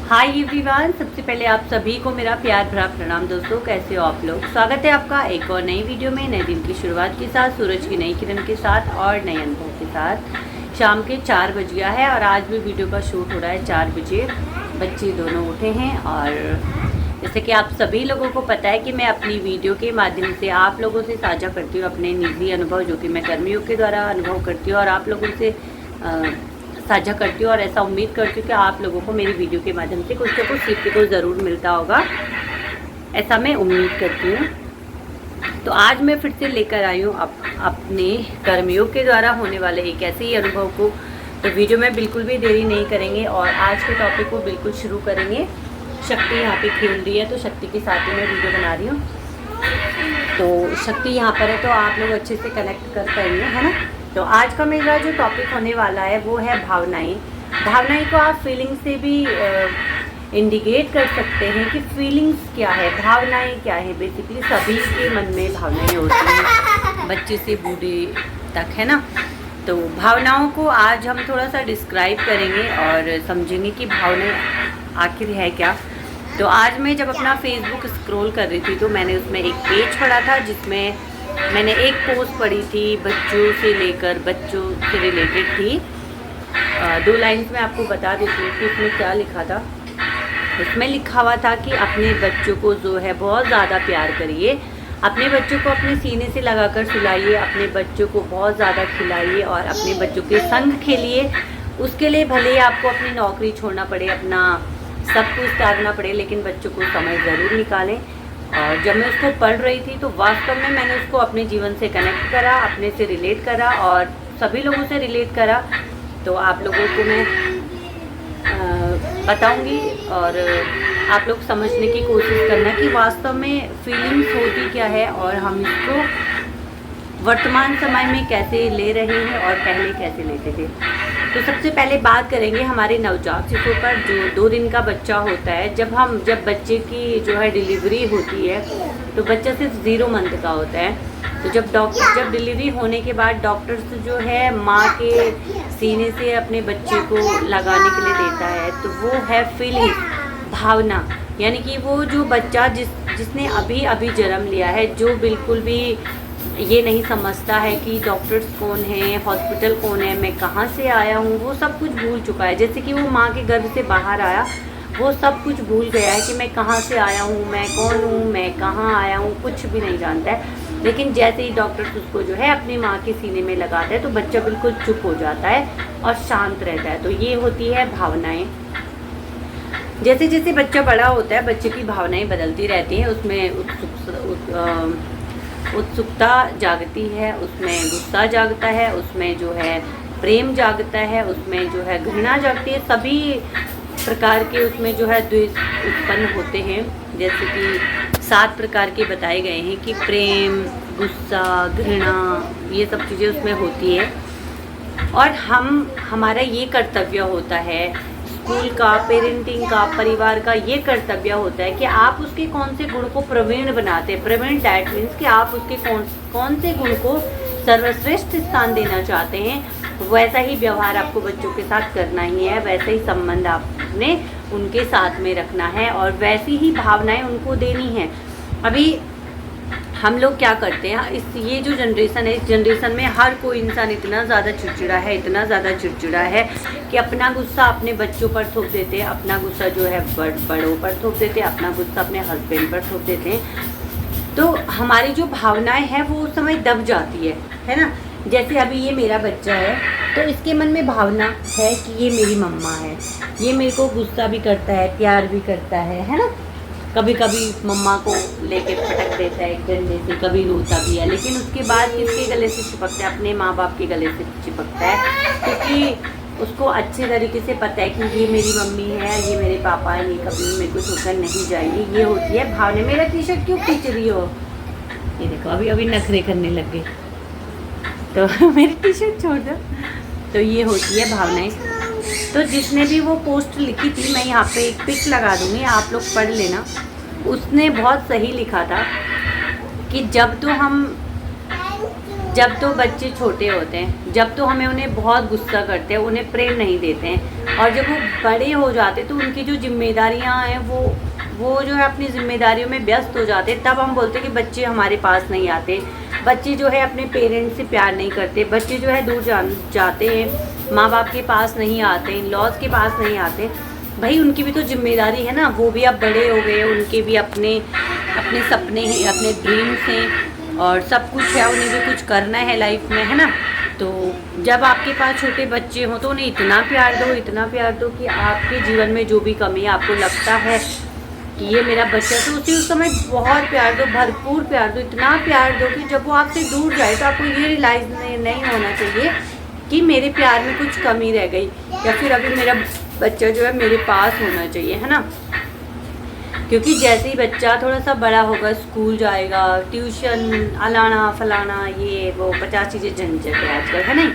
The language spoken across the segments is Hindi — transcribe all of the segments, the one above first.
हाय एवरीवन, सबसे पहले आप सभी को मेरा प्यार भरा प्रणाम। दोस्तों, कैसे हो आप लोग। स्वागत है आपका एक और नई वीडियो में, नए दिन की शुरुआत के साथ, सूरज की नई किरण के साथ और नए अनुभव के साथ। शाम के 4 बज गया है और आज भी वीडियो का शूट हो रहा है 4 बजे। बच्चे दोनों उठे हैं और जैसे कि आप सभी लोगों को पता है कि मैं अपनी वीडियो के माध्यम से आप लोगों से साझा करती हूँ अपने निजी अनुभव, जो कि मैं कर्मयोग के द्वारा अनुभव करती हूँ और आप लोगों से साझा करती हूँ। और ऐसा उम्मीद करती हूँ कि आप लोगों को मेरी वीडियो के माध्यम से कुछ ना कुछ सीखने को ज़रूर मिलता होगा, ऐसा मैं उम्मीद करती हूँ। तो आज मैं फिर से लेकर आई हूँ अपने कर्मयोग के द्वारा होने वाले एक ऐसे ही अनुभव को। तो वीडियो में बिल्कुल भी देरी नहीं करेंगे और आज के टॉपिक को बिल्कुल शुरू करेंगे। शक्ति यहाँ पे खेल रही है तो शक्ति के साथ ही मैं वीडियो बना रही हूँ। तो शक्ति यहाँ पर है तो आप लोग अच्छे से कनेक्ट कर पाएंगे, है ना। तो आज का मेरा जो टॉपिक होने वाला है वो है भावनाएं। भावनाएं को आप फीलिंग्स से भी इंडिकेट कर सकते हैं कि फीलिंग्स क्या है, भावनाएं क्या है। बेसिकली सभी के मन में भावनाएं होती हैं, बच्चे से बूढ़े तक, है ना। तो भावनाओं को आज हम थोड़ा सा डिस्क्राइब करेंगे और समझेंगे कि भावनाएं आखिर है क्या। तो आज मैं जब अपना फेसबुक स्क्रॉल कर रही थी तो मैंने उसमें एक पेज पढ़ा था जिसमें मैंने एक पोस्ट पढ़ी थी, बच्चों से लेकर बच्चों से रिलेटेड थी। 2 लाइन्स में आपको बता देती हूँ कि उसमें क्या लिखा था। उसमें लिखा हुआ था कि अपने बच्चों को जो है बहुत ज़्यादा प्यार करिए, अपने बच्चों को अपने सीने से लगाकर सुलाइए, अपने बच्चों को बहुत ज़्यादा खिलाइए और अपने बच्चों के संग खेलिए। उसके लिए भले ही आपको अपनी नौकरी छोड़ना पड़े, अपना सब कुछ त्यागना पड़े, लेकिन बच्चों को समय ज़रूर निकालें। और जब मैं उसको पढ़ रही थी तो वास्तव में मैंने उसको अपने जीवन से कनेक्ट करा, अपने से रिलेट करा और सभी लोगों से रिलेट करा। तो आप लोगों को मैं बताऊंगी और आप लोग समझने की कोशिश करना कि वास्तव में फीलिंग्स होती क्या है और हम इसको वर्तमान समय में कैसे ले रहे हैं और पहले कैसे लेते थे। तो सबसे पहले बात करेंगे हमारे नवजात शिशु पर, जो 2 दिन का बच्चा होता है। जब बच्चे की जो है डिलीवरी होती है तो बच्चा सिर्फ 0 मंथ का होता है। तो जब डिलीवरी होने के बाद डॉक्टर्स जो है माँ के सीने से अपने बच्चे को लगाने के लिए देता है, तो वो है फीलिंग, भावना। यानी कि वो जो बच्चा जिसने अभी जन्म लिया है, जो बिल्कुल भी ये नहीं समझता है कि डॉक्टर्स कौन है, हॉस्पिटल कौन है, मैं कहाँ से आया हूँ, वो सब कुछ भूल चुका है। जैसे कि वो माँ के गर्भ से बाहर आया, वो सब कुछ भूल गया है कि मैं कहाँ से आया हूँ, मैं कौन हूँ, मैं कहाँ आया हूँ, कुछ भी नहीं जानता है। लेकिन जैसे ही डॉक्टर्स उसको जो है अपनी माँ के सीने में लगाता है तो बच्चा बिल्कुल चुप हो जाता है और शांत रहता है। तो ये होती है भावनाएँ। जैसे जैसे बच्चा बड़ा होता है बच्चे की भावनाएँ बदलती रहती हैं। उसमें उत्सुकता जागती है, उसमें गुस्सा जागता है, उसमें जो है प्रेम जागता है, उसमें जो है घृणा जागती है। सभी प्रकार के उसमें जो है द्वेष उत्पन्न होते हैं। जैसे कि 7 प्रकार के बताए गए हैं कि प्रेम, गुस्सा, घृणा, ये सब चीज़ें उसमें होती है। और हमारा ये कर्तव्य होता है, स्कूल का, पेरेंटिंग का, परिवार का ये कर्तव्य होता है कि आप उसके कौन से गुण को प्रवीण बनाते हैं। प्रवीण दैट मीन्स कि आप उसके कौन से गुण को सर्वश्रेष्ठ स्थान देना चाहते हैं। वैसा ही व्यवहार आपको बच्चों के साथ करना ही है, वैसा ही संबंध आपने उनके साथ में रखना है और वैसी ही भावनाएं उनको देनी है। अभी हम लोग क्या करते हैं, ये जो जनरेशन है, इस जनरेशन में हर कोई इंसान इतना ज़्यादा चिड़चिड़ा है कि अपना गुस्सा अपने बच्चों पर थोप देते हैं, अपना गुस्सा जो है बड़ों पर थोप देते हैं, अपना गुस्सा अपने हस्बैंड पर थोप देते हैं। तो हमारी जो भावनाएं हैं वो उस समय दब जाती है ना। जैसे अभी ये मेरा बच्चा है तो इसके मन में भावना है कि ये मेरी मम्मा है, ये मेरे को गुस्सा भी करता है, प्यार भी करता है ना। कभी कभी मम्मा को लेके पटक देता है एक डंडे से, कभी रोता भी है, लेकिन उसके बाद किसके गले से चिपकता है, अपने माँ बाप के गले से चिपकता है, क्योंकि उसको अच्छे तरीके से पता है कि ये मेरी मम्मी है, ये मेरे पापा है, ये कभी मेरे को छोड़कर नहीं जाएंगे। ये होती है भावना। मेरा टी-शर्ट क्यों खींच रही हो, ये देखो अभी नखरे करने लग गए, तो मेरी टी-शर्ट छोड़ दो। तो ये होती है भावनाएं। तो जिसने भी वो पोस्ट लिखी थी, मैं यहाँ पे एक पिक लगा दूँगी, आप लोग पढ़ लेना। उसने बहुत सही लिखा था कि जब तो बच्चे छोटे होते हैं, जब तो हमें उन्हें बहुत गुस्सा करते हैं, उन्हें प्रेम नहीं देते हैं, और जब वो बड़े हो जाते हैं तो उनकी जो जिम्मेदारियां हैं वो जो है अपनी जिम्मेदारियों में व्यस्त हो जाते हैं, तब हम बोलते हैं कि बच्चे हमारे पास नहीं आते, बच्चे जो है अपने पेरेंट्स से प्यार नहीं करते, बच्चे जो है दूर जाते हैं, माँ बाप के पास नहीं आते, लॉज के पास नहीं आते। भाई उनकी भी तो जिम्मेदारी है ना, वो भी अब बड़े हो गए, उनके भी अपने अपने सपने हैं, अपने ड्रीम्स हैं और सब कुछ है, उन्हें भी कुछ करना है लाइफ में, है ना। तो जब आपके पास छोटे बच्चे हों तो उन्हें इतना प्यार दो, इतना प्यार दो कि आपके जीवन में जो भी कमी है, आपको लगता है कि ये मेरा बच्चा, तो उसे उस समय बहुत प्यार दो, भरपूर प्यार दो, इतना प्यार दो कि जब वो आपसे दूर जाए तो आपको ये रियलाइज़ नहीं होना चाहिए कि मेरे प्यार में कुछ कमी रह गई, या फिर अभी मेरा बच्चा जो है मेरे पास होना चाहिए, है ना। क्योंकि जैसे ही बच्चा थोड़ा सा बड़ा होगा, स्कूल जाएगा, ट्यूशन अलाना फलाना ये वो 50 चीज़ें झंझट है आजकल, है नहीं।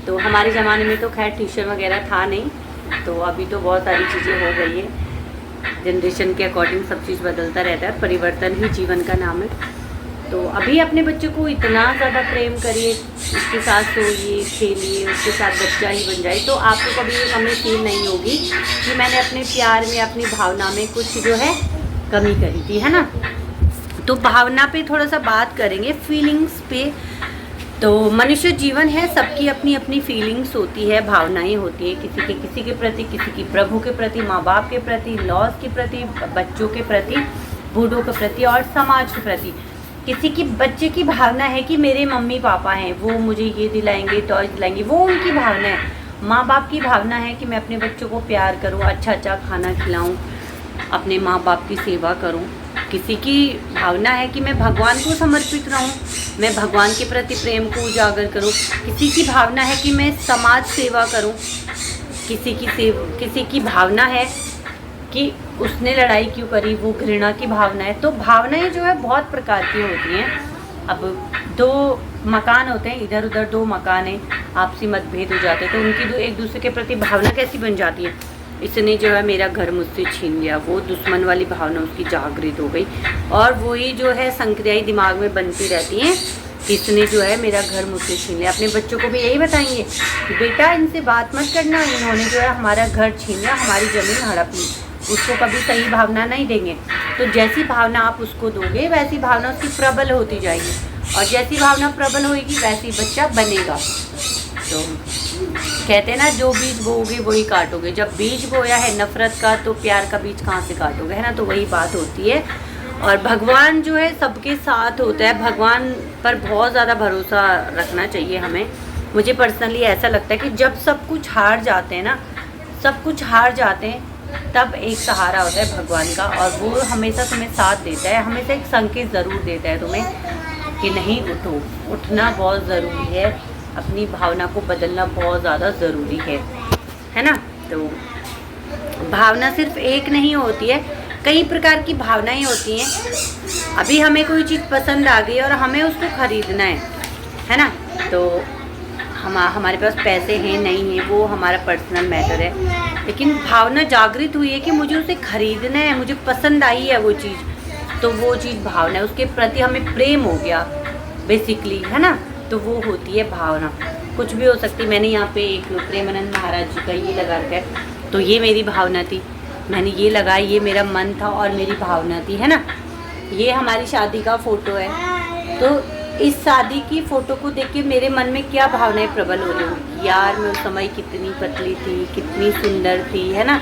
तो हमारे ज़माने में तो खैर ट्यूशन वगैरह था नहीं, तो अभी तो बहुत सारी चीज़ें हो गई है, जनरेशन के अकॉर्डिंग सब चीज़ बदलता रहता है, परिवर्तन ही जीवन का नाम है। तो अभी अपने बच्चे को इतना ज़्यादा प्रेम करिए, उसके साथ सोइए, खेलिए, उसके साथ बच्चा ही बन जाए, तो आपको कभी ये कमी फील नहीं होगी कि मैंने अपने प्यार में, अपनी भावना में कुछ जो है कमी करी थी, है ना। तो भावना पे थोड़ा सा बात करेंगे, फीलिंग्स पे। तो मनुष्य जीवन है, सबकी अपनी अपनी फीलिंग्स होती है, भावनाएं होती है, किसी के प्रति, किसी की प्रभु के प्रति, माँ बाप के प्रति, लॉज के प्रति, बच्चों के प्रति, बूढ़ों के प्रति और समाज के प्रति। किसी की बच्चे की भावना है कि मेरे मम्मी पापा हैं, वो मुझे ये दिलाएंगे, टॉयज दिलाएंगे, वो उनकी भावना है। माँ बाप की भावना है कि मैं अपने बच्चों को प्यार करूँ, अच्छा अच्छा खाना खिलाऊँ, अपने माँ बाप की सेवा करूँ। किसी की भावना है कि मैं भगवान को समर्पित रहूं, मैं भगवान के प्रति प्रेम को उजागर करूं। किसी की भावना है कि मैं समाज सेवा करूं। किसी की भावना है कि उसने लड़ाई क्यों करी, वो घृणा की भावना है। तो भावनाएं जो है बहुत प्रकार की होती हैं। अब दो मकान होते हैं, इधर उधर दो मकान हैं, आपसी मतभेद हो जाते हैं, तो उनकी एक दूसरे के प्रति भावना कैसी बन जाती है। इसने जो है मेरा घर मुझसे छीन लिया, वो दुश्मन वाली भावना उसकी जागृत हो गई, और वही जो है संक्रियाएं दिमाग में बनती रहती हैं कि इसने जो है मेरा घर मुझसे छीन लिया। अपने बच्चों को भी यही बताएंगे कि बेटा इनसे बात मत करना, इन्होंने जो है हमारा घर छीन लिया, हमारी ज़मीन हड़प ली। उसको कभी सही भावना नहीं देंगे। तो जैसी भावना आप उसको दोगे वैसी भावना उसकी प्रबल होती जाएगी, और जैसी भावना प्रबल होगी वैसी बच्चा बनेगा। तो कहते हैं ना, जो बीज बोओगे वही काटोगे। जब बीज बोया है नफ़रत का, तो प्यार का बीज कहाँ से काटोगे, है ना। तो वही बात होती है। और भगवान जो है सबके साथ होता है, भगवान पर बहुत ज़्यादा भरोसा रखना चाहिए हमें। मुझे पर्सनली ऐसा लगता है कि जब सब कुछ हार जाते हैं ना, सब कुछ हार जाते हैं, तब एक सहारा होता है भगवान का, और वो हमेशा तुम्हें साथ देता है, हमेशा एक संकेत ज़रूर देता है तुम्हें कि नहीं उठो। उठना बहुत ज़रूरी है, अपनी भावना को बदलना बहुत ज़्यादा ज़रूरी है ना। तो भावना सिर्फ एक नहीं होती है, कई प्रकार की भावनाएं होती हैं। अभी हमें कोई चीज़ पसंद आ गई और हमें उसको ख़रीदना है ना। तो हमारे पास पैसे हैं नहीं हैं, वो हमारा पर्सनल मैटर है, लेकिन भावना जागृत हुई है कि मुझे उसे ख़रीदना है, मुझे पसंद आई है वो चीज़, तो वो चीज़ भावना है। उसके प्रति हमें प्रेम हो गया बेसिकली, है ना। तो वो होती है भावना। कुछ भी हो सकती। मैंने यहाँ पे एक प्रेमानंद महाराज जी का ये लगा रखा है, तो ये मेरी भावना थी, मैंने ये लगाया, ये मेरा मन था और मेरी भावना थी, है ना। ये हमारी शादी का फ़ोटो है, तो इस शादी की फ़ोटो को देख के मेरे मन में क्या भावनाएं प्रबल हो रही होंगी। यार मैं उस समय कितनी पतली थी, कितनी सुंदर थी, है ना,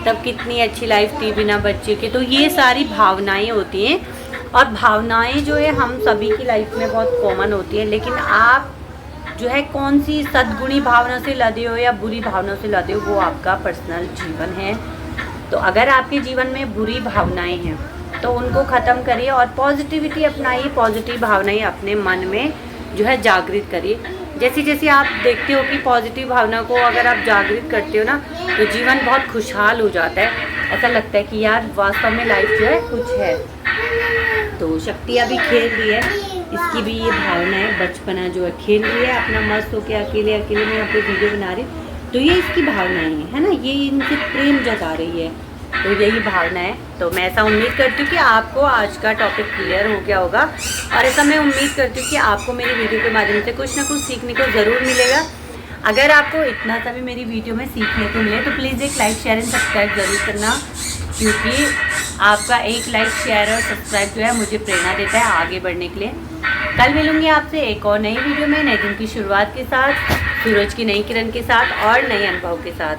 तब कितनी अच्छी लाइफ थी बिना बच्चे के। तो ये सारी भावनाएं होती हैं, और भावनाएं जो है हम सभी की लाइफ में बहुत कॉमन होती है। लेकिन आप जो है कौन सी सद्गुणी भावना से लदे हो या बुरी भावना से लदे हो, वो आपका पर्सनल जीवन है। तो अगर आपके जीवन में बुरी भावनाएं हैं तो उनको ख़त्म करिए और पॉजिटिविटी अपनाइए, पॉजिटिव भावनाएं अपने मन में जो है जागृत करिए। जैसे जैसे आप देखते हो कि पॉजिटिव भावना को अगर आप जागृत करते हो ना, तो जीवन बहुत खुशहाल हो जाता है। ऐसा लगता है कि यार वास्तव में लाइफ जो है कुछ है। तो शक्ति अभी खेल रही है, इसकी भी ये भावना है, बचपना जो है खेल रही है अपना मस्त होकर, अकेले अकेले में यहाँ पे वीडियो बना रही, तो ये इसकी भावनाएं हैं, है ना। ये इनसे प्रेम जता रही है तो यही भावना है। तो मैं ऐसा उम्मीद करती हूँ कि आपको आज का टॉपिक क्लियर हो गया होगा, और ऐसा मैं उम्मीद करती हूँ कि आपको मेरी वीडियो के माध्यम से कुछ ना कुछ सीखने को ज़रूर मिलेगा। अगर आपको इतना सा भी मेरी वीडियो में सीखने को मिले तो प्लीज़ एक लाइक शेयर एंड सब्सक्राइब ज़रूर करना, क्योंकि आपका एक लाइक शेयर और सब्सक्राइब जो है मुझे प्रेरणा देता है आगे बढ़ने के लिए। कल मिलूंगी आपसे एक और नई वीडियो में, नए दिन की शुरुआत के साथ, सूरज की नई किरण के साथ और नए अनुभव के साथ।